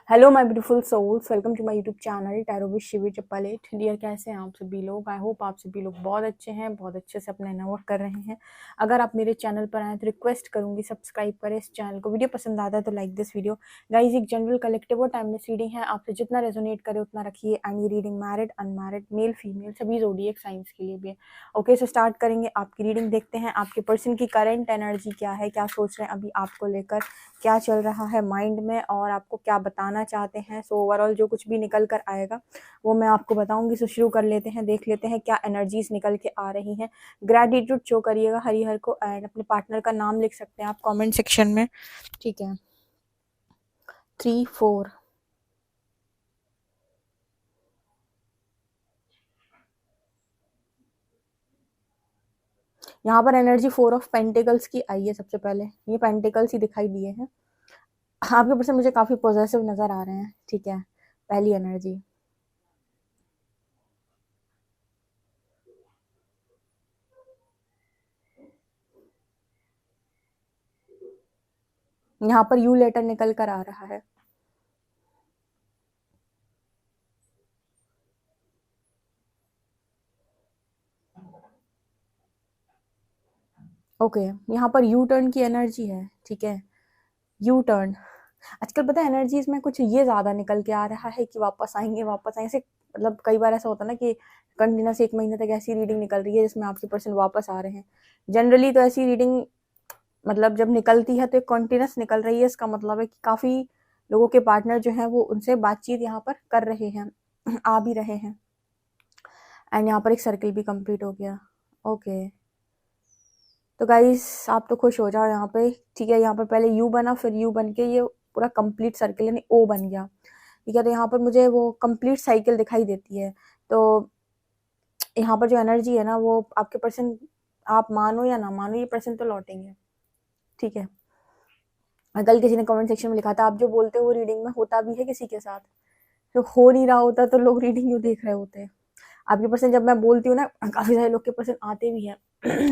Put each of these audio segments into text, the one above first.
Hello my beautiful souls, welcome to my YouTube channel tarot with Shivi triple eight. Dear, कैसे हैं आप सभी लोग? आई होप आप सभी लोग बहुत अच्छे हैं, बहुत अच्छे से अपना वर्क कर रहे हैं। अगर आप मेरे चैनल पर आए तो रिक्वेस्ट करूंगी सब्सक्राइब करें इस चैनल को। वीडियो पसंद आता है तो लाइक दिस वीडियो। गाइज, एक जनरल कलेक्टिव और टाइमलेस रीडिंग है, आपसे जितना रेजोनेट करे उतना रखिए। एंड ये reading married, unmarried, male female सभी ज़ोडिएक साइंस के लिए भी है। ओके, सो स्टार्ट करेंगे आपकी रीडिंग। देखते हैं आपके पर्सन की करंट एनर्जी क्या है, क्या सोच रहे हैं अभी आपको लेकर, क्या चल रहा है माइंड में और आपको क्या बताना चाहते हैं। सो ओवरऑल जो कुछ भी निकल कर आएगा वो मैं आपको बताऊंगी। सो शुरू कर लेते हैं, देख लेते हैं क्या एनर्जीज निकल के आ रही हैं। ग्रेटिट्यूड शो करिएगा हरिहर को एंड अपने पार्टनर का नाम लिख सकते हैं आप कमेंट सेक्शन में, ठीक है। 3 4 यहाँ पर एनर्जी 4 ऑफ पेंटिकल्स की आई है। सबसे पहले ये पेंटिकल्स ही दिखाई दिए हैं आपके पर्सन, मुझे काफी पॉजिटिव नजर आ रहे हैं, ठीक है। पहली एनर्जी यहाँ पर यू लेटर निकल कर आ रहा है। ओके, यहाँ पर यू टर्न की एनर्जी है, ठीक है। यू टर्न आजकल पता है एनर्जीज में कुछ ये ज्यादा निकल के आ रहा है कि वापस आएंगे वापस आएंगे। ऐसे मतलब कई बार ऐसा होता है ना कि कंटिन्यूस 1 महीने तक ऐसी रीडिंग निकल रही है जिसमें आपके पर्सन वापस आ रहे हैं। जनरली तो ऐसी रीडिंग मतलब जब निकलती है तो एक कंटिन्यूस निकल रही है, इसका मतलब है कि काफी लोगों के पार्टनर जो है वो उनसे बातचीत यहाँ पर कर रहे हैं, आ भी रहे हैं। एंड यहाँ पर एक सर्किल भी कंप्लीट हो गया। ओके, तो गाइस आप तो खुश हो जाओ यहाँ पे, ठीक है। यहाँ पर पहले यू बना, फिर यू बन के ये पूरा कंप्लीट सर्किल यानी ओ बन गया, ठीक है। तो यहाँ पर मुझे वो कंप्लीट साइकिल दिखाई देती है। तो यहाँ पर जो एनर्जी है ना वो आपके पर्सन, आप मानो या ना मानो, ये पर्सन तो लौटेंगे, ठीक है। कल किसी ने कमेंट सेक्शन में लिखा था आप जो बोलते हो वो रीडिंग में होता भी है किसी के साथ, तो हो नहीं रहा होता तो लोग रीडिंग क्यों देख रहे होते हैं। आपके पर्सन जब मैं बोलती हूँ ना, काफी सारे लोग के पर्सन आते भी हैं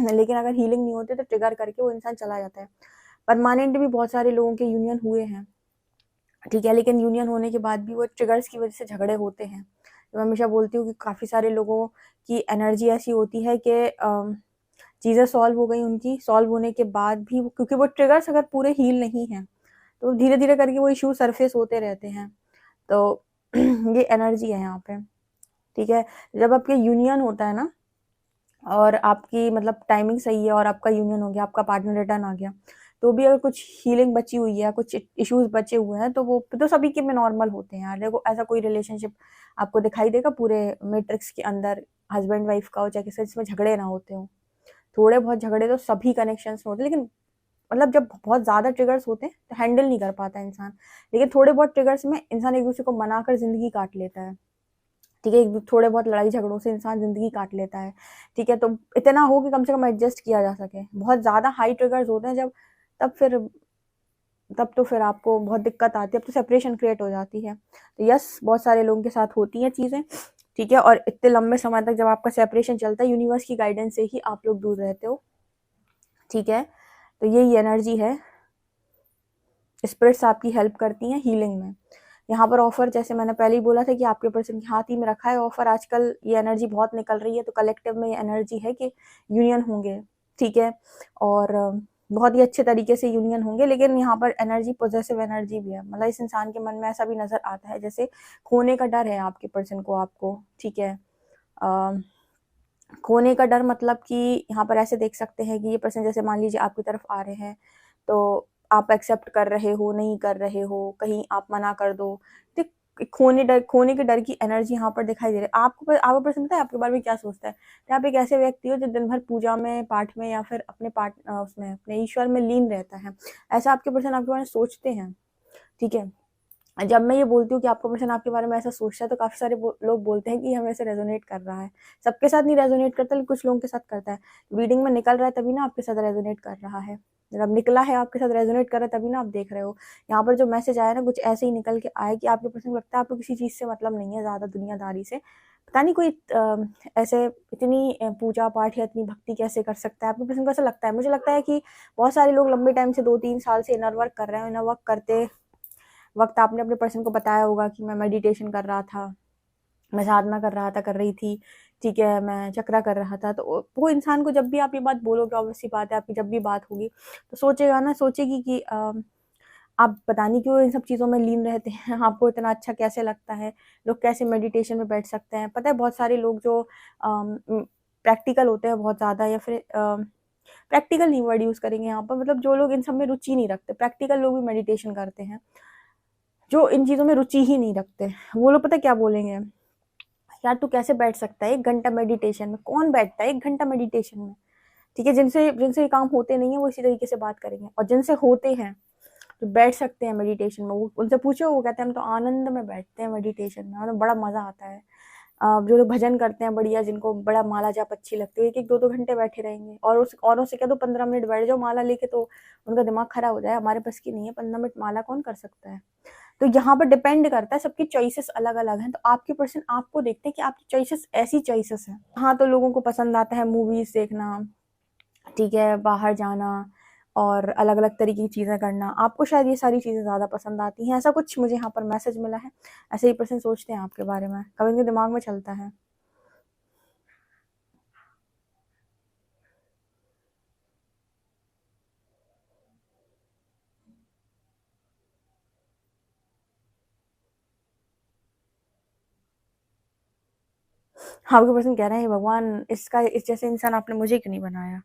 लेकिन अगर हीलिंग नहीं होती तो ट्रिगर करके वो इंसान चला जाता है। परमानेंट भी बहुत सारे लोगों के यूनियन हुए हैं, ठीक है, लेकिन यूनियन होने के बाद भी वो ट्रिगर्स की वजह से झगड़े होते हैं। तो मैं हमेशा बोलती हूँ कि काफ़ी सारे लोगों की एनर्जी ऐसी होती है कि चीज़ें सॉल्व हो गई उनकी, सॉल्व होने के बाद भी क्योंकि वो ट्रिगर्स अगर पूरे हील नहीं हैं तो धीरे धीरे करके वो इशू सरफेस होते रहते हैं। तो ये एनर्जी है यहाँ पे, ठीक है। जब आपके यूनियन होता है ना और आपकी मतलब टाइमिंग सही है और आपका यूनियन हो गया, आपका पार्टनर रिटर्न आ गया, तो भी अगर कुछ हीलिंग बची हुई है, कुछ इश्यूज बचे हुए हैं तो वो तो सभी के में नॉर्मल होते हैं यार। देखो ऐसा कोई रिलेशनशिप आपको दिखाई देगा पूरे मैट्रिक्स के अंदर, हस्बैंड वाइफ का हो चाहे किसी, जिसमें झगड़े ना होते हो। थोड़े बहुत झगड़े तो सभी कनेक्शंस में होते हैं, लेकिन मतलब जब बहुत ज्यादा ट्रिगर्स होते हैं तो हैंडल नहीं कर पाता इंसान। लेकिन थोड़े बहुत ट्रिगर्स में इंसान एक दूसरे को मनाकर जिंदगी काट लेता है, ठीक है। थोड़े बहुत लड़ाई झगड़ों से इंसान जिंदगी काट लेता है, ठीक है। तो इतना हो कि कम से कम एडजस्ट किया जा सके। बहुत ज्यादा हाई ट्रिगर्स होते हैं जब, तब फिर तब तो फिर आपको बहुत दिक्कत आती है, अब तो सेपरेशन क्रिएट हो जाती है। तो यस, बहुत सारे लोगों के साथ होती हैं चीजें, ठीक है। और इतने लंबे समय तक जब आपका सेपरेशन चलता है, यूनिवर्स की गाइडेंस से ही आप लोग दूर रहते हो, ठीक है। तो यही एनर्जी है, स्पिरिट्स आपकी हेल्प करती हैं हीलिंग में। यहाँ पर ऑफर, जैसे मैंने पहले ही बोला था कि आपके पर्सन के हाथ ही में रखा है ऑफर। आजकल ये एनर्जी बहुत निकल रही है, तो कलेक्टिव में ये एनर्जी है कि यूनियन होंगे, ठीक है। और बहुत ही अच्छे तरीके से यूनियन होंगे। लेकिन यहाँ पर एनर्जी पॉजिटिव एनर्जी भी है, मतलब इस इंसान के मन में ऐसा भी नजर आता है जैसे खोने का डर है आपके पर्सन को आपको, ठीक है। खोने का डर मतलब कि यहाँ पर ऐसे देख सकते हैं कि ये पर्सन जैसे मान लीजिए आपकी तरफ आ रहे हैं तो आप एक्सेप्ट कर रहे हो, नहीं कर रहे हो, कहीं आप मना कर दो, तो खोने के डर की एनर्जी यहाँ पर दिखाई दे रही है। आपको पर्सन पता है आपके बारे में क्या सोचता है? तो आप एक ऐसे व्यक्ति हो जो दिन भर पूजा में, पाठ में या फिर अपने पाठ उसमें अपने ईश्वर में लीन रहता है। ऐसा आपके पर्सन आपके बारे में सोचते हैं, ठीक है। जब मैं ये बोलती हूँ कि आपका पर्सन आपके बारे में ऐसा सोचता है तो काफी सारे लोग बोलते हैं कि हमें ऐसे रेजोनेट कर रहा है। सबके साथ नहीं रेजोनेट करता, लेकिन कुछ लोगों के साथ करता है। रीडिंग में निकल रहा है तभी ना आपके साथ रेजोनेट कर रहा है, जब निकला है आपके साथ रेजोनेट कर रहा है तभी ना आप देख रहे हो। यहाँ पर जो मैसेज आया ना कुछ ऐसे ही निकल के आया कि आपके पर्सन को लगता है आपको किसी चीज से मतलब नहीं है, ज्यादा दुनियादारी से। पता नहीं कोई ऐसे इतनी पूजा पाठ या इतनी भक्ति कैसे कर सकता है, आपके पर्सन को ऐसा लगता है। मुझे लगता है कि बहुत सारे लोग लंबे टाइम से 2 3 साल से इनर वर्क कर रहे हैं, इनर वर्क करते वक्त आपने अपने पर्सन को बताया होगा कि मैं मेडिटेशन कर रहा था, मैं साधना कर रहा था, कर रही थी, ठीक है, मैं चक्रा कर रहा था। तो वो इंसान को जब भी आप ये बात बोलोगे, ऑब्वियस सी बात है आपकी जब भी बात होगी तो सोचेगा ना, सोचेगी कि आप पता नहीं क्यों इन सब चीज़ों में लीन रहते हैं, आपको इतना अच्छा कैसे लगता है, लोग कैसे मेडिटेशन में बैठ सकते हैं। पता है बहुत सारे लोग जो प्रैक्टिकल होते हैं बहुत ज़्यादा, या फिर प्रैक्टिकल नहीं वर्ड यूज़ करेंगे यहाँ पर, मतलब जो लोग इन सब में रुचि नहीं रखते, प्रैक्टिकल लोग भी मेडिटेशन करते हैं, जो इन चीज़ों में रुचि ही नहीं रखते, वो लोग पता है क्या बोलेंगे, यार तू कैसे बैठ सकता है 1 घंटा मेडिटेशन में? कौन बैठता है 1 घंटा मेडिटेशन में? ठीक है, जिनसे जिनसे ये काम होते नहीं है वो इसी तरीके से बात करेंगे, और जिनसे होते हैं जो बैठ सकते हैं मेडिटेशन में, वो उनसे पूछो, वो कहते हैं हम तो आनंद में बैठते हैं मेडिटेशन में, हमें बड़ा मज़ा आता है। जो लोग भजन करते हैं बढ़िया, जिनको बड़ा माला जाप अच्छी लगती है, 1-1 2-2 घंटे बैठे रहेंगे, और उस औरों से कह दो 15 मिनट बैठ जाओ माला लेके, तो उनका दिमाग खराब हो जाए, हमारे बस की नहीं है 15 मिनट माला कौन कर सकता है। तो यहाँ पर डिपेंड करता है, सबकी चॉइसेस अलग-अलग हैं, तो आपके पर्सन आपको देखते हैं कि आपकी चॉइसेस ऐसी चॉइसेस हैं। हाँ, तो लोगों को पसंद आता है मूवीज़ देखना, ठीक है, बाहर जाना और अलग-अलग तरीके की चीज़ें करना, आपको शायद ये सारी चीज़ें ज़्यादा पसंद आती हैं, ऐसा कुछ मुझे यहाँ पर मैसेज मिला है, ऐसे ही पर्सन सोचते हैं आपके बारे में, कभी उनके दिमाग में चलता है। आपके पर्सन कह रहे हैं, भगवान इसका इस जैसे इंसान आपने मुझे क्यों नहीं बनाया,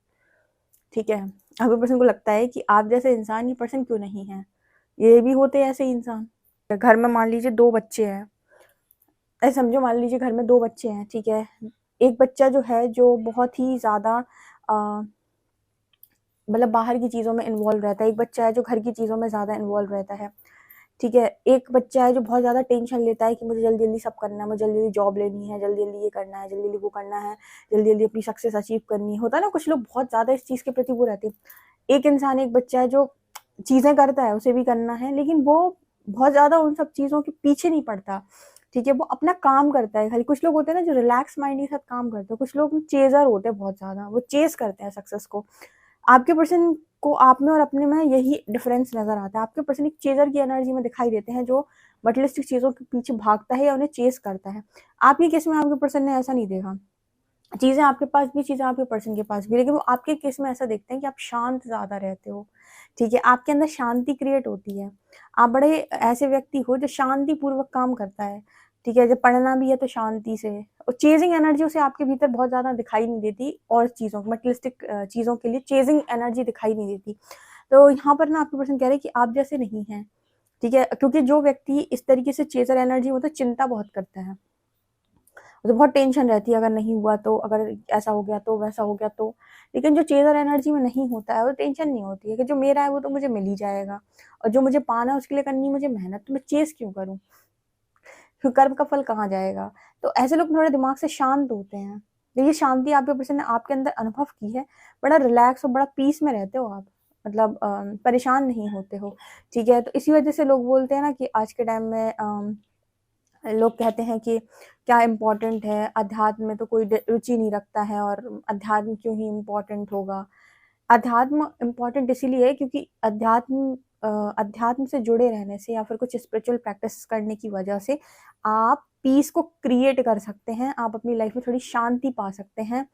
ठीक है। आपके पर्सन को लगता है कि आप जैसे इंसान ये पर्सन क्यों नहीं है, ये भी होते हैं ऐसे इंसान। घर में मान लीजिए 2 बच्चे हैं, ऐसे समझो, मान लीजिए घर में 2 बच्चे हैं, ठीक है। एक बच्चा जो है जो बहुत ही ज़्यादा मतलब बाहर की चीज़ों में इन्वॉल्व रहता है, एक बच्चा है जो घर की चीज़ों में ज़्यादा इन्वॉल्व रहता है, ठीक है। एक बच्चा है जो बहुत ज़्यादा टेंशन लेता है कि मुझे जल्दी-जल्दी सब करना है, मुझे जल्दी-जल्दी जॉब लेनी है, जल्दी-जल्दी ये करना है, जल्दी-जल्दी वो करना है, जल्दी-जल्दी अपनी सक्सेस अचीव करनी है। होता है ना, कुछ लोग बहुत ज़्यादा इस चीज़ के प्रति वो रहते हैं। एक इंसान, एक बच्चा है जो चीज़ें करता है, उसे भी करना है, लेकिन वो बहुत ज़्यादा उन सब चीज़ों के पीछे नहीं पड़ता, ठीक है, वो अपना काम करता है खाली। कुछ लोग होते हैं ना जो रिलैक्स माइंड के साथ काम करते हैं, कुछ लोग चेज़र होते हैं बहुत ज़्यादा, वो चेज़ करते हैं सक्सेस को। आपके पर्सन को आप में और अपने में यही डिफरेंस नज़र आता है। आपके पर्सन एक चेज़र की एनर्जी में दिखाई देते हैं, जो मटेरियलिस्टिक चीज़ों के पीछे भागता है या उन्हें चेज़ करता है। आपके केस में आपके पर्सन ने ऐसा नहीं देखा। चीज़ें आपके पास भी, चीज़ें आपके पर्सन के पास भी, लेकिन वो आपके केस में ऐसा देखते हैं कि आप शांत ज़्यादा रहते हो, ठीक है? आपके अंदर शांति क्रिएट होती है। आप बड़े ऐसे व्यक्ति हो जो शांतिपूर्वक काम करता है, ठीक है? जब पढ़ना भी है तो शांति से, और चेज़िंग एनर्जी उसे आपके भीतर बहुत ज़्यादा दिखाई नहीं देती, और चीज़ों मटेरियलिस्टिक चीज़ों के लिए चेज़िंग एनर्जी दिखाई नहीं देती। तो यहाँ पर ना आपके पर्सन कह रहे हैं कि आप जैसे नहीं हैं, ठीक है? क्योंकि जो व्यक्ति इस तरीके से चेज़र एनर्जी में होता है, चिंता बहुत करता है। तो बहुत टेंशन रहती है, अगर नहीं हुआ तो, अगर ऐसा हो गया तो, वैसा हो गया तो। लेकिन जो चेज़र एनर्जी में नहीं होता है, वो टेंशन नहीं होती है कि जो मेरा है वो तो मुझे मिल ही जाएगा, और जो मुझे पाना है उसके लिए करनी है मुझे मेहनत, तो मैं चेज़ क्यों करूँ? फिर कर्म का फल कहाँ जाएगा? तो ऐसे लोग थोड़े दिमाग से शांत होते हैं। तो ये शांति आपके पर्सन ने आपके अंदर अनुभव की है, बड़ा रिलैक्स और बड़ा पीस में रहते हो आप, मतलब परेशान नहीं होते हो, ठीक है? तो इसी वजह से लोग बोलते हैं ना कि आज के टाइम में लोग कहते हैं कि क्या इम्पोर्टेंट है, अध्यात्म में तो कोई रुचि नहीं रखता है, और अध्यात्म क्यों ही इम्पोर्टेंट होगा। अध्यात्म इम्पोर्टेंट इसीलिए है क्योंकि अध्यात्म से जुड़े रहने से, या फिर कुछ स्पिरिचुअल प्रैक्टिस करने की वजह से आप पीस को क्रिएट कर सकते हैं, आप अपनी लाइफ में थोड़ी शांति पा सकते हैं,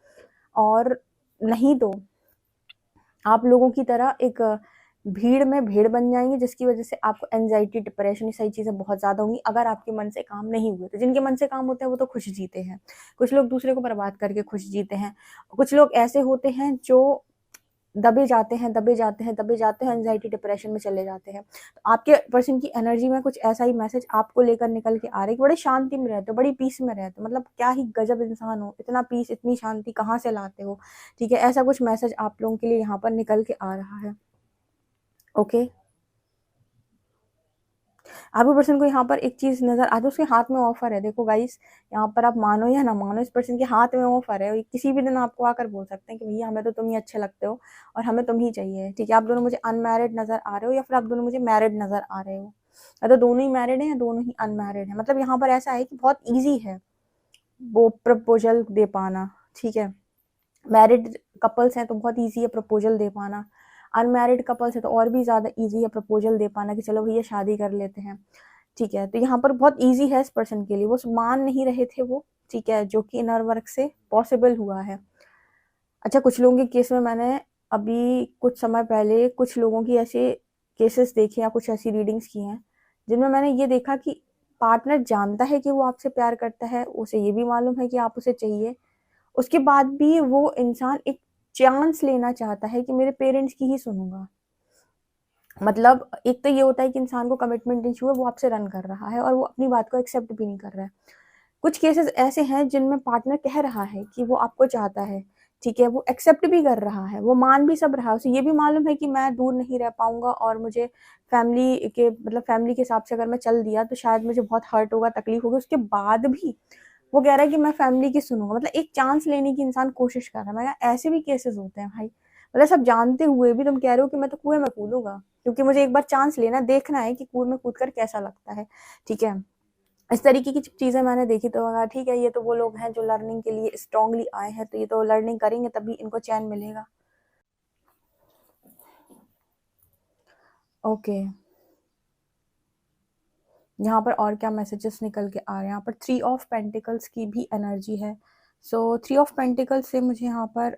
और नहीं तो आप लोगों की तरह एक भीड़ में भेड़ बन जाएँगे, जिसकी वजह से आपको एंग्ज़ायटी, डिप्रेशन, ये सारी चीज़ें बहुत ज़्यादा होंगी, अगर आपके मन से काम नहीं हुए। तो जिनके मन से काम होते हैं वो तो खुश जीते हैं। कुछ लोग दूसरे को बर्बाद करके खुश जीते हैं। कुछ लोग ऐसे होते हैं जो दबे जाते हैं, दबे जाते हैं, दबे जाते हैं, एंग्ज़ायटी, डिप्रेशन में चले जाते हैं। तो आपके पर्सन की एनर्जी में कुछ ऐसा ही मैसेज आपको लेकर निकल के आ रहा है कि बड़े शांति में रहते हो, बड़ी पीस में रहते हो, मतलब क्या ही गज़ब इंसान हो, इतना पीस, इतनी शांति कहाँ से लाते हो? ठीक है, ऐसा कुछ मैसेज आप लोगों के लिए यहाँ पर निकल के आ रहा है। ओके, आपके पर्सन को यहाँ पर एक चीज़ नज़र आती है, उसके हाथ में ऑफ़र है। देखो गाइस, यहाँ पर आप मानो या ना मानो, इस पर्सन के हाथ में ऑफ़र है, किसी भी दिन आपको आकर बोल सकते हैं कि भैया हमें तो तुम ही अच्छे लगते हो और हमें तुम ही चाहिए, ठीक है? आप दोनों मुझे अनमैरिड नज़र आ रहे हो, या फिर आप दोनों मुझे मैरिड नज़र आ रहे हो, या तो दोनों ही मैरिड हैं या दोनों ही अनमैरिड हैं। मतलब यहाँ पर ऐसा है कि बहुत ईज़ी है वो प्रपोज़ल दे पाना, ठीक है? मैरिड कपल्स हैं तो बहुत ईज़ी है प्रपोज़ल दे पाना। अनमैरिड कपल्स है तो और भी ज़्यादा ईजी है प्रपोजल दे पाना कि चलो भैया शादी कर लेते हैं, ठीक है। तो यहाँ पर बहुत ईजी है इस पर्सन के लिए, वो मान नहीं रहे थे वो, ठीक है, जो कि इनर वर्क से पॉसिबल हुआ है। अच्छा, कुछ लोगों के केस में मैंने अभी कुछ समय पहले कुछ लोगों की ऐसे केसेस देखे या कुछ ऐसी रीडिंग्स की हैं जिनमें मैंने ये देखा कि पार्टनर जानता है कि वो आपसे प्यार करता है, उसे ये भी मालूम है कि आप उसे चाहिए, उसके बाद भी वो इंसान एक चांस लेना चाहता है कि मेरे पेरेंट्स की ही सुनूंगा। मतलब एक तो ये होता है कि इंसान को कमिटमेंट इशू है, वो आपसे रन कर रहा है और वो अपनी बात को एक्सेप्ट भी नहीं कर रहा है। कुछ केसेस ऐसे हैं जिनमें पार्टनर कह रहा है कि वो आपको चाहता है, ठीक है, वो एक्सेप्ट भी कर रहा है, वो मान भी सब रहा है, उसे ये भी मालूम है कि मैं दूर नहीं रह पाऊंगा और मुझे फैमिली के हिसाब से अगर मैं चल दिया तो शायद मुझे बहुत हर्ट होगा, तकलीफ होगी, उसके बाद भी वो कह रहा है कि मैं फैमिली की सुनूंगा। मतलब एक चांस लेने की इंसान कोशिश कर रहा है। मैं ऐसे भी केसेस होते हैं भाई, मतलब सब जानते हुए भी तुम कह रहे हो कि मैं तो कुएं में कूदूंगा क्योंकि मुझे एक बार चांस लेना, देखना है कि कुएं में कूद कर कैसा लगता है, ठीक है। इस तरीके की चीजें मैंने देखी तो लगा ठीक है, ये तो वो लोग हैं जो लर्निंग के लिए स्ट्रांगली आए हैं, तो ये तो लर्निंग करेंगे तभी इनको चैन मिलेगा। ओके, यहाँ पर और क्या मैसेजेस निकल के आ रहे हैं, यहाँ पर 3 ऑफ पेंटिकल्स की भी एनर्जी है। सो 3 ऑफ पेंटिकल्स से मुझे यहाँ पर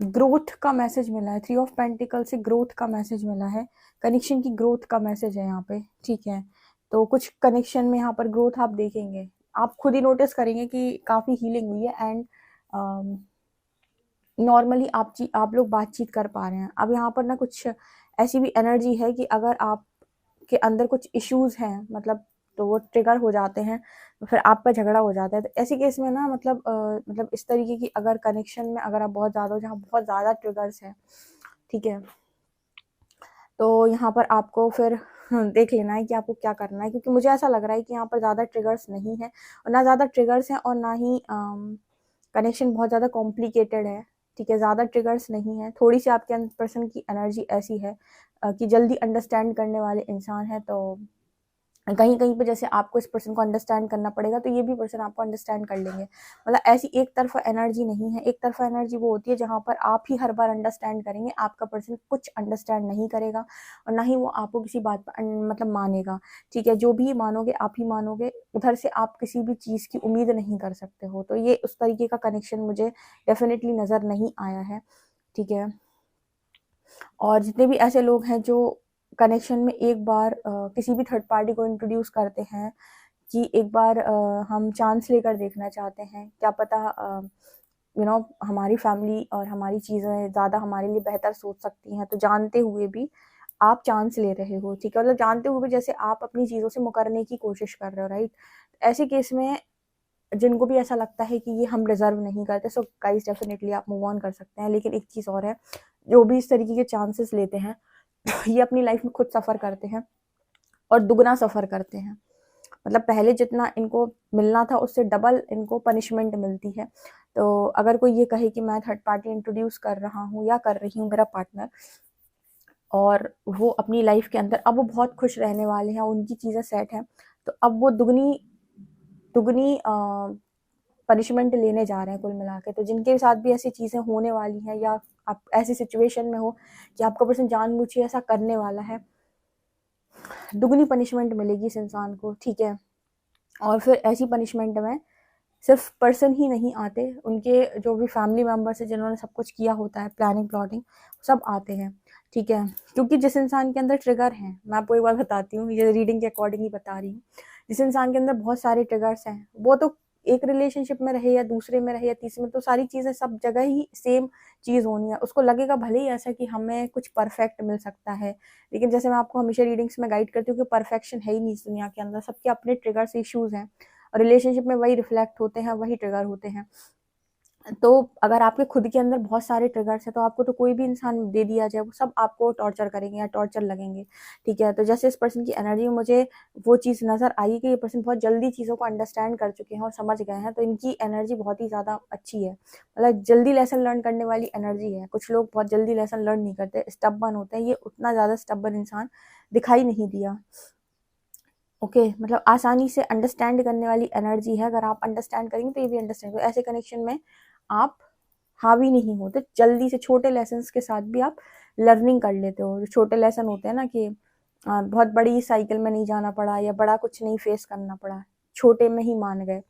ग्रोथ का मैसेज मिला है। 3 ऑफ पेंटिकल से ग्रोथ का मैसेज मिला है, कनेक्शन की ग्रोथ का मैसेज है यहाँ पे, ठीक है। तो कुछ कनेक्शन में यहाँ पर ग्रोथ आप देखेंगे, आप खुद ही नोटिस करेंगे कि काफ़ी हीलिंग हुई है एंड नॉर्मली आप लोग बातचीत कर पा रहे हैं। अब यहाँ पर ना कुछ ऐसी भी एनर्जी है कि अगर आपके अंदर कुछ इश्यूज हैं, मतलब तो वो ट्रिगर हो जाते हैं, तो फिर आपका झगड़ा हो जाता है। तो ऐसे केस में ना मतलब इस तरीके की अगर कनेक्शन में अगर आप बहुत ज़्यादा हो, जहाँ बहुत ज़्यादा ट्रिगर्स हैं, ठीक है, तो यहाँ पर आपको फिर देख लेना है कि आपको क्या करना है, क्योंकि मुझे ऐसा लग रहा है कि यहाँ पर ज़्यादा ट्रिगर्स नहीं है, और ना ज़्यादा ट्रिगर्स हैं और ना ही कनेक्शन बहुत ज़्यादा कॉम्प्लिकेटेड है, ठीक है। ज़्यादा ट्रिगर्स नहीं है, थोड़ी सी आपके पर्सन की एनर्जी ऐसी है कि जल्दी अंडरस्टैंड करने वाले इंसान है। तो कहीं कहीं पे जैसे आपको इस पर्सन को अंडरस्टैंड करना पड़ेगा तो ये भी पर्सन आपको अंडरस्टैंड कर लेंगे। मतलब ऐसी एक तरफा एनर्जी नहीं है। एक तरफा एनर्जी वो होती है जहाँ पर आप ही हर बार अंडरस्टैंड करेंगे, आपका पर्सन कुछ अंडरस्टैंड नहीं करेगा और ना ही वो आपको किसी बात पर मतलब मानेगा, ठीक है। जो भी मानोगे आप ही मानोगे, उधर से आप किसी भी चीज़ की उम्मीद नहीं कर सकते हो। तो ये उस तरीके का कनेक्शन मुझे डेफिनेटली नज़र नहीं आया है, ठीक है। और जितने भी ऐसे लोग हैं जो कनेक्शन में एक बार किसी भी थर्ड पार्टी को इंट्रोड्यूस करते हैं कि एक बार हम चांस लेकर देखना चाहते हैं, क्या पता हमारी फैमिली और हमारी चीज़ें ज़्यादा हमारे लिए बेहतर सोच सकती हैं, तो जानते हुए भी आप चांस ले रहे हो, ठीक है। मतलब जानते हुए भी जैसे आप अपनी चीज़ों से मुकरने की कोशिश कर रहे हो, राइट। ऐसे केस में जिनको भी ऐसा लगता है कि ये हम डिजर्व नहीं करते, सो गाइस डेफिनेटली आप मूव ऑन कर सकते हैं। लेकिन एक चीज़ और है, जो भी इस तरीके के चांसेस लेते हैं ये अपनी लाइफ में खुद सफ़र करते हैं और दुगना सफ़र करते हैं। मतलब पहले जितना इनको मिलना था उससे डबल इनको पनिशमेंट मिलती है। तो अगर कोई ये कहे कि मैं थर्ड पार्टी इंट्रोड्यूस कर रहा हूँ या कर रही हूँ, मेरा पार्टनर, और वो अपनी लाइफ के अंदर अब वो बहुत खुश रहने वाले हैं, उनकी चीज़ें सेट हैं, तो अब वो दुगनी दुगनी पनिशमेंट लेने जा रहे हैं कुल मिला के। तो जिनके साथ भी ऐसी चीज़ें होने वाली हैं या आप ऐसी सिचुएशन में हो कि आपका पर्सन जानबूझ के ऐसा करने वाला है, दुगनी पनिशमेंट मिलेगी इस इंसान को, ठीक है। और फिर ऐसी पनिशमेंट में सिर्फ पर्सन ही नहीं आते, उनके जो भी फैमिली मेम्बर्स हैं जिन्होंने सब कुछ किया होता है, प्लानिंग प्लॉटिंग, सब आते हैं, ठीक है। क्योंकि जिस इंसान के अंदर ट्रिगर हैं, मैं आपको एक बार बताती हूँ, ये रीडिंग के अकॉर्डिंग ही बता रही हूँ, जिस इंसान के अंदर बहुत सारे ट्रिगर्स हैं, वो तो एक रिलेशनशिप में रहे या दूसरे में रहे या तीसरे में, तो सारी चीज़ें सब जगह ही सेम चीज़ होनी है। उसको लगेगा भले ही ऐसा कि हमें कुछ परफेक्ट मिल सकता है, लेकिन जैसे मैं आपको हमेशा रीडिंग्स में गाइड करती हूँ कि परफेक्शन है ही नहीं इस दुनिया के अंदर, सबके अपने ट्रिगर्स, इश्यूज हैं, और रिलेशनशिप में वही रिफ्लेक्ट होते हैं, वही ट्रिगर होते हैं। तो अगर आपके खुद के अंदर बहुत सारे ट्रिगर्स हैं तो आपको तो कोई भी इंसान दे दिया जाए, वो सब आपको टॉर्चर करेंगे या टॉर्चर लगेंगे, ठीक है। तो जैसे इस पर्सन की एनर्जी में मुझे वो चीज़ नज़र आई कि ये पर्सन बहुत जल्दी चीज़ों को अंडरस्टैंड कर चुके हैं और समझ गए हैं, तो इनकी एनर्जी बहुत ही ज़्यादा अच्छी है। मतलब जल्दी लेसन लर्न करने वाली एनर्जी है। कुछ लोग बहुत जल्दी लेसन लर्न नहीं करते, स्टबर्न होते हैं, ये उतना ज़्यादा स्टबर्न इंसान दिखाई नहीं दिया। ओके, मतलब आसानी से अंडरस्टैंड करने वाली एनर्जी है। अगर आप अंडरस्टैंड करेंगे तो ये भी अंडरस्टैंड, ऐसे कनेक्शन में आप हावी नहीं होते, जल्दी से छोटे लेसन्स के साथ भी आप लर्निंग कर लेते हो। जो छोटे लेसन होते हैं ना कि बहुत बड़ी साइकिल में नहीं जाना पड़ा या बड़ा कुछ नहीं फेस करना पड़ा, छोटे में ही मान गए।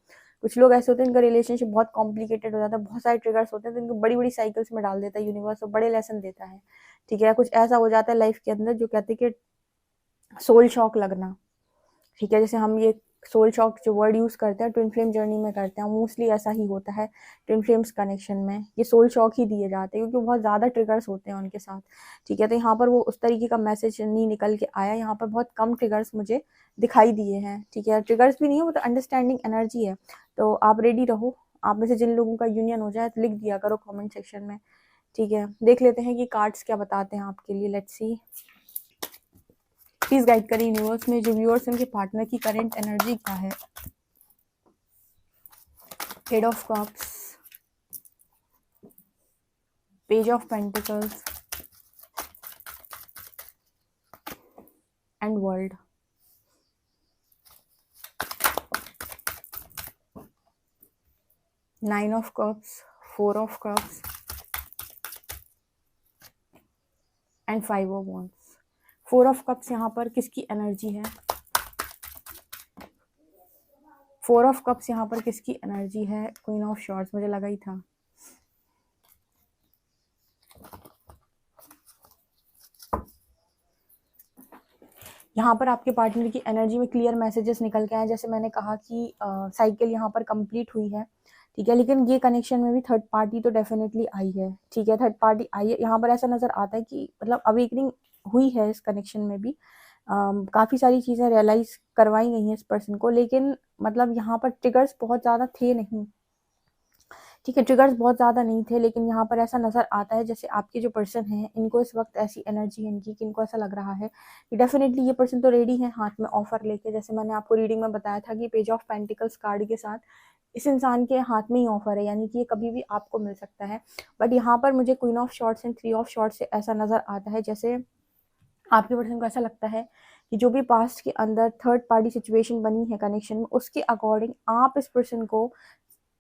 कुछ लोग ऐसे होते हैं इनका रिलेशनशिप बहुत कॉम्प्लिकेटेड हो जाता है, बहुत सारे ट्रिगर्स होते हैं तो इनको बड़ी बड़ी साइकिल्स में डाल देता है यूनिवर्स और बड़े लेसन देता है, ठीक है। कुछ ऐसा हो जाता है लाइफ के अंदर जो कहते हैं कि सोल शॉक लगना, ठीक है। जैसे हम ये सोल शॉक जो वर्ड यूज करते हैं ट्विन फ्लेम जर्नी में करते हैं, मोस्टली ऐसा ही होता है ट्विन फ्लेम्स कनेक्शन में, ये सोल शॉक ही दिए जाते हैं क्योंकि बहुत ज़्यादा ट्रिगर्स होते हैं उनके साथ, ठीक है। तो यहाँ पर वो उस तरीके का मैसेज नहीं निकल के आया, यहाँ पर बहुत कम ट्रिगर्स मुझे दिखाई दिए हैं, ठीक है। ट्रिगर्स भी नहीं है, वो तो अंडरस्टैंडिंग एनर्जी है। तो आप रेडी रहो, आप में से जिन लोगों का यूनियन हो जाए तो लिख दिया करो कॉमेंट सेक्शन में, ठीक है। देख लेते हैं कि कार्ड्स क्या बताते हैं आपके लिए। लेट्स सी, प्लीज गाइड करें यूनिवर्स में जो व्यूअर्स उनके पार्टनर की करंट एनर्जी क्या है। Head of cups, page of pentacles and world. Nine of cups, four of cups and five of wands. Four of cups यहाँ पर किसकी एनर्जी है? फोर ऑफ कप्स यहाँ पर किसकी एनर्जी है? क्वीन ऑफ शॉर्ट्स, मुझे लगा ही था। यहाँ पर आपके पार्टनर की एनर्जी में क्लियर मैसेजेस निकल के आए, जैसे मैंने कहा कि साइकिल यहाँ पर कंप्लीट हुई है, ठीक है। लेकिन ये कनेक्शन में भी थर्ड पार्टी तो डेफिनेटली आई है, ठीक है। थर्ड पार्टी आई है, यहाँ पर ऐसा नजर आता है कि मतलब अवेकनिंग हुई है इस कनेक्शन में भी। काफ़ी सारी चीज़ें रियलाइज करवाई गई हैं इस पर्सन को, लेकिन मतलब यहाँ पर ट्रिगर्स बहुत ज़्यादा थे नहीं, ठीक है। ट्रिगर्स बहुत ज़्यादा नहीं थे, लेकिन यहाँ पर ऐसा नज़र आता है जैसे आपके जो पर्सन हैं इनको इस वक्त ऐसी एनर्जी है इनकी कि इनको ऐसा लग रहा है कि डेफिनेटली ये पर्सन तो रेडी है हाथ में ऑफर लेके। जैसे मैंने आपको रीडिंग में बताया था कि पेज ऑफ पेंटिकल्स कार्ड के साथ इस इंसान के हाथ में ही ऑफर है, यानी कि ये कभी भी आपको मिल सकता है। बट यहाँ पर मुझे queen of shorts and three of shorts से ऐसा नज़र आता है जैसे आपके पर्सन को ऐसा लगता है कि जो भी पास्ट के अंदर थर्ड पार्टी सिचुएशन बनी है कनेक्शन में, उसके अकॉर्डिंग आप इस पर्सन को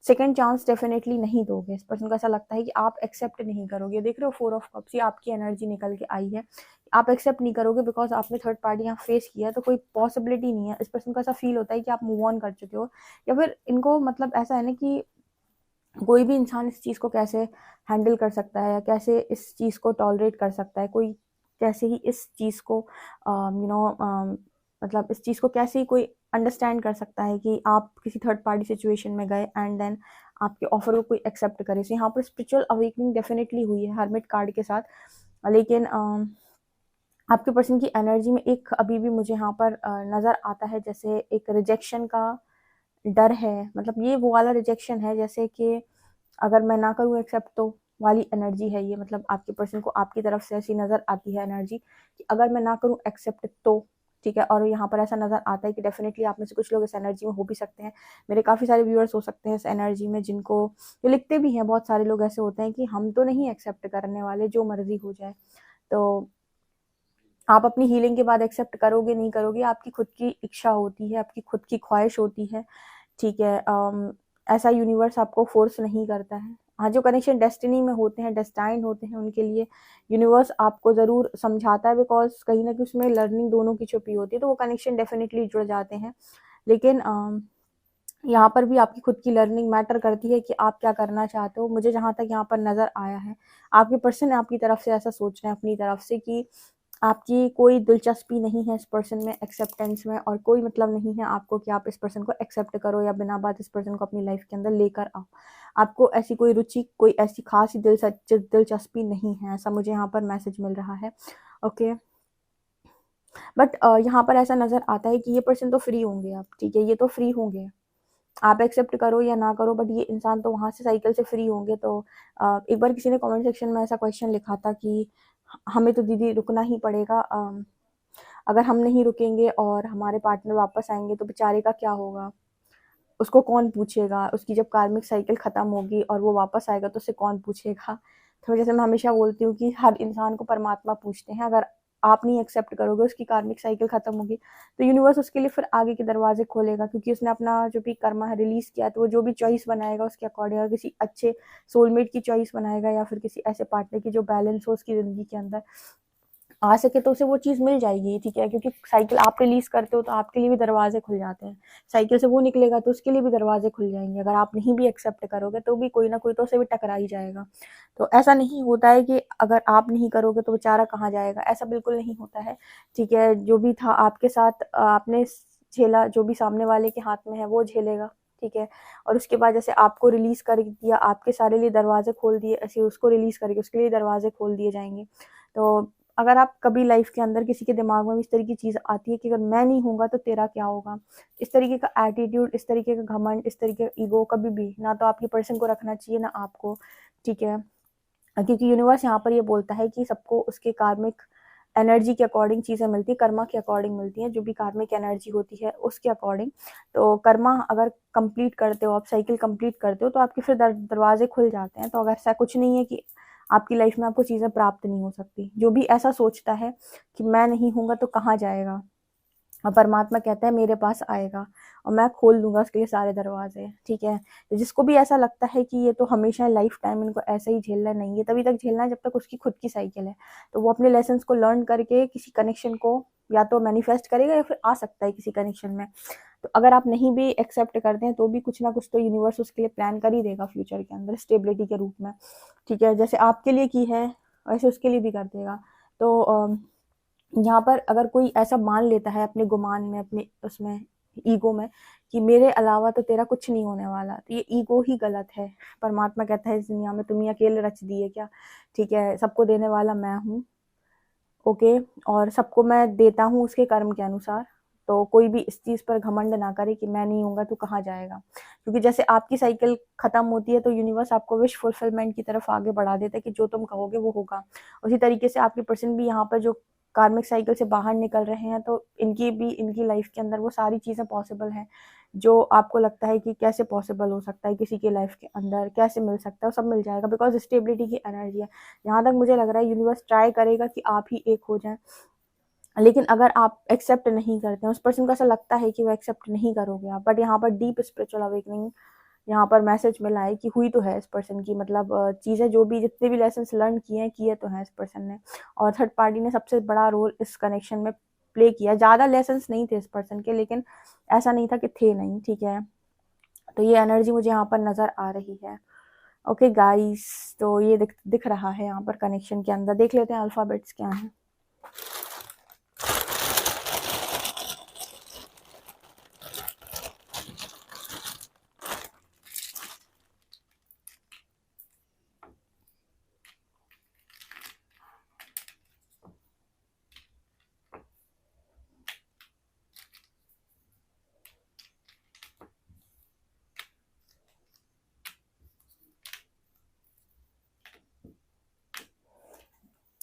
सेकेंड चांस डेफिनेटली नहीं दोगे। इस पर्सन को ऐसा लगता है कि आप एक्सेप्ट नहीं करोगे। देख रहे हो फोर ऑफ कप्स, ये आपकी एनर्जी निकल के आई है, आप एक्सेप्ट नहीं करोगे बिकॉज आपने थर्ड पार्टी यहाँ फेस किया, तो कोई पॉसिबिलिटी नहीं है। इस पर्सन को ऐसा फील होता है कि आप मूव ऑन कर चुके हो, या फिर इनको मतलब ऐसा है ना कि कोई भी इंसान इस चीज़ को कैसे हैंडल कर सकता है या कैसे इस चीज़ को टॉलरेट कर सकता है, कोई कैसे ही इस चीज़ को मतलब इस चीज़ को कैसे ही कोई अंडरस्टैंड कर सकता है कि आप किसी थर्ड पार्टी सिचुएशन में गए एंड देन आपके ऑफर को कोई एक्सेप्ट करे। सो यहाँ पर स्पिरिचुअल अवेकनिंग डेफिनेटली हुई है हर्मिट कार्ड के साथ, लेकिन आपके पर्सन की एनर्जी में एक अभी भी मुझे यहाँ पर नज़र आता है जैसे एक रिजेक्शन का डर है। मतलब ये वो वाला रिजेक्शन है जैसे कि अगर मैं ना करूँ एक्सेप्ट तो वाली एनर्जी है ये। मतलब आपके पर्सन को आपकी तरफ से ऐसी नज़र आती है एनर्जी कि अगर मैं ना करूँ एक्सेप्ट तो, ठीक है। और यहाँ पर ऐसा नज़र आता है कि डेफिनेटली आप में से कुछ लोग इस एनर्जी में हो भी सकते हैं। मेरे काफ़ी सारे व्यूअर्स हो सकते हैं इस एनर्जी में, जिनको जो लिखते भी हैं, बहुत सारे लोग ऐसे होते हैं कि हम तो नहीं एक्सेप्ट करने वाले, जो मर्जी हो जाए। तो आप अपनी हीलिंग के बाद एक्सेप्ट करोगे नहीं करोगे, आपकी खुद की इच्छा होती है, आपकी खुद की ख्वाहिश होती है, ठीक है। ऐसा यूनिवर्स आपको फोर्स नहीं करता है। हाँ, जो कनेक्शन डेस्टिनी में होते हैं, डेस्टाइंड होते हैं, उनके लिए यूनिवर्स आपको ज़रूर समझाता है, बिकॉज कहीं ना कहीं उसमें लर्निंग दोनों की छुपी होती है, तो वो कनेक्शन डेफिनेटली जुड़ जाते हैं। लेकिन यहाँ पर भी आपकी खुद की लर्निंग मैटर करती है कि आप क्या करना चाहते हो। मुझे जहाँ तक यहाँ पर नज़र आया है, आपके पर्सन आपकी तरफ से ऐसा सोच रहे हैं अपनी तरफ से कि आपकी कोई दिलचस्पी नहीं है इस पर्सन में एक्सेप्टेंस में, और कोई मतलब नहीं है आपको कि आप इस पर्सन को एक्सेप्ट करो या बिना बात इस पर्सन को अपनी लाइफ के अंदर लेकर आओ। आपको ऐसी कोई रुचि, कोई ऐसी खास दिलचस्पी नहीं है, ऐसा मुझे यहाँ पर मैसेज मिल रहा है। ओके, बट यहाँ पर ऐसा नज़र आता है कि ये पर्सन तो फ्री होंगे आप, ठीक है। ये तो फ्री होंगे, आप एक्सेप्ट करो या ना करो, बट ये इंसान तो वहाँ से साइकिल से फ्री होंगे। तो एक बार किसी ने कमेंट सेक्शन में ऐसा क्वेश्चन लिखा था कि हमें तो दीदी रुकना ही पड़ेगा, अगर हम नहीं रुकेंगे और हमारे पार्टनर वापस आएंगे तो बेचारे का क्या होगा, उसको कौन पूछेगा, उसकी जब कार्मिक साइकिल ख़त्म होगी और वो वापस आएगा तो उसे कौन पूछेगा। तो जैसे मैं हमेशा बोलती हूँ कि हर इंसान को परमात्मा पूछते हैं। अगर आप नहीं एक्सेप्ट करोगे, उसकी कार्मिक साइकिल खत्म होगी, तो यूनिवर्स उसके लिए फिर आगे के दरवाजे खोलेगा, क्योंकि उसने अपना जो भी कर्मा है रिलीज किया, तो वो जो भी चॉइस बनाएगा उसके अकॉर्डिंग, अगर किसी अच्छे सोलमेट की चॉइस बनाएगा या फिर किसी ऐसे पार्टनर की जो बैलेंस हो उसकी ज़िंदगी के अंदर, आ सके तो उसे वो चीज़ मिल जाएगी, ठीक है। क्योंकि साइकिल आप रिलीज करते हो तो आपके लिए भी दरवाजे खुल जाते हैं, साइकिल से वो निकलेगा तो उसके लिए भी दरवाजे खुल जाएंगे। अगर आप नहीं भी एक्सेप्ट करोगे तो भी कोई ना कोई तो उसे भी टकरा ही जाएगा। तो ऐसा नहीं होता है कि अगर आप नहीं करोगे तो बेचारा कहाँ जाएगा, ऐसा बिल्कुल नहीं होता है, ठीक है। जो भी था आपके साथ आपने झेला, जो भी सामने वाले के हाथ में है वो झेलेगा, ठीक है। और उसके बाद जैसे आपको रिलीज कर दिया, आपके सारे लिए दरवाजे खोल दिए, ऐसे उसको रिलीज करके उसके लिए दरवाजे खोल दिए जाएंगे। तो अगर आप कभी लाइफ के अंदर किसी के दिमाग में इस तरह की चीज़ आती है कि अगर मैं नहीं होऊंगा तो तेरा क्या होगा, इस तरीके का एटीट्यूड, इस तरीके का घमंड, इस तरीके का ईगो कभी भी ना तो आपकी पर्सन को रखना चाहिए ना आपको, ठीक है। क्योंकि यूनिवर्स यहाँ पर ये बोलता है कि सबको उसके कार्मिक एनर्जी के अकॉर्डिंग चीज़ें मिलती है, कर्मा के अकॉर्डिंग मिलती हैं, जो भी कार्मिक एनर्जी होती है उसके अकॉर्डिंग। तो कर्मा अगर कंप्लीट करते हो, आप साइकिल कंप्लीट करते हो तो आपके फिर दरवाजे खुल जाते हैं। तो अगर ऐसा कुछ नहीं है कि आपकी लाइफ में आपको चीज़ें प्राप्त नहीं हो सकती, जो भी ऐसा सोचता है कि मैं नहीं हूँगा तो कहाँ जाएगा, और परमात्मा कहता है मेरे पास आएगा और मैं खोल दूंगा उसके लिए सारे दरवाजे, ठीक है। तो जिसको भी ऐसा लगता है कि ये तो हमेशा लाइफ टाइम इनको ऐसा ही झेलना, नहीं है तभी तक झेलना है जब तक उसकी खुद की साइकिल है। तो वो अपने लेसन्स को लर्न करके किसी कनेक्शन को या तो मैनिफेस्ट करेगा या फिर आ सकता है किसी कनेक्शन में। तो अगर आप नहीं भी एक्सेप्ट करते हैं तो भी कुछ ना कुछ तो यूनिवर्स उसके लिए प्लान कर ही देगा फ्यूचर के अंदर स्टेबिलिटी के रूप में, ठीक है। जैसे आपके लिए की है वैसे उसके लिए भी कर देगा। तो यहाँ पर अगर कोई ऐसा मान लेता है अपने गुमान में, अपने उसमें ईगो में कि मेरे अलावा तो तेरा कुछ नहीं होने वाला, तो ये ईगो ही गलत है। परमात्मा कहता है इस दुनिया में तुम ही अकेले रच दिए क्या, ठीक है। सबको देने वाला मैं हूँ, ओके। और सबको मैं देता हूँ उसके कर्म के अनुसार। तो कोई भी इस चीज़ पर घमंड ना करे कि मैं नहीं होऊंगा तो कहाँ जाएगा, क्योंकि जैसे आपकी साइकिल खत्म होती है तो यूनिवर्स आपको विश फुलफिलमेंट की तरफ आगे बढ़ा देता है कि जो तुम कहोगे वो होगा। उसी तरीके से आपकी पर्सन भी यहाँ पर जो कार्मिक साइकिल से बाहर निकल रहे हैं तो इनकी लाइफ के अंदर वो सारी चीज़ें पॉसिबल हैं जो आपको लगता है कि कैसे पॉसिबल हो सकता है किसी की लाइफ के अंदर, कैसे मिल सकता है, वो सब मिल जाएगा, बिकॉज स्टेबिलिटी की एनर्जी है। यहाँ तक मुझे लग रहा है यूनिवर्स ट्राई करेगा कि आप ही एक हो जाएं, लेकिन अगर आप एक्सेप्ट नहीं करते हैं, उस पर्सन को ऐसा लगता है कि वो एक्सेप्ट नहीं करोगे आप, बट यहाँ पर डीप स्पिरिचुअल अवेकनिंग यहाँ पर मैसेज मिला है कि हुई तो है इस पर्सन की, मतलब चीज़ें जो भी जितने भी लेसन लर्न किए तो हैं इस पर्सन ने। और थर्ड पार्टी ने सबसे बड़ा रोल इस कनेक्शन में प्ले किया। ज़्यादा लेसन नहीं थे इस पर्सन के, लेकिन ऐसा नहीं था कि थे नहीं, ठीक है। तो ये एनर्जी मुझे यहाँ पर नज़र आ रही है। ओके गाइस, तो ये दिख रहा है यहाँ पर कनेक्शन के अंदर। देख लेते हैं अल्फ़ाबेट्स क्या हैं।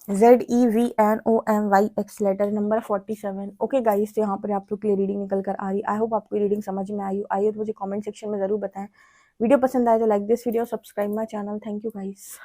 ZEVNOMYX letter number 47। Okay guys, तो यहाँ पर आप लोग के लिए रीडिंग निकल कर आ रही। आई होप आपको रीडिंग समझ में आई हो तो मुझे कमेंट सेक्शन में ज़रूर बताएं। वीडियो पसंद आए तो like this video, subscribe my channel. Thank you guys.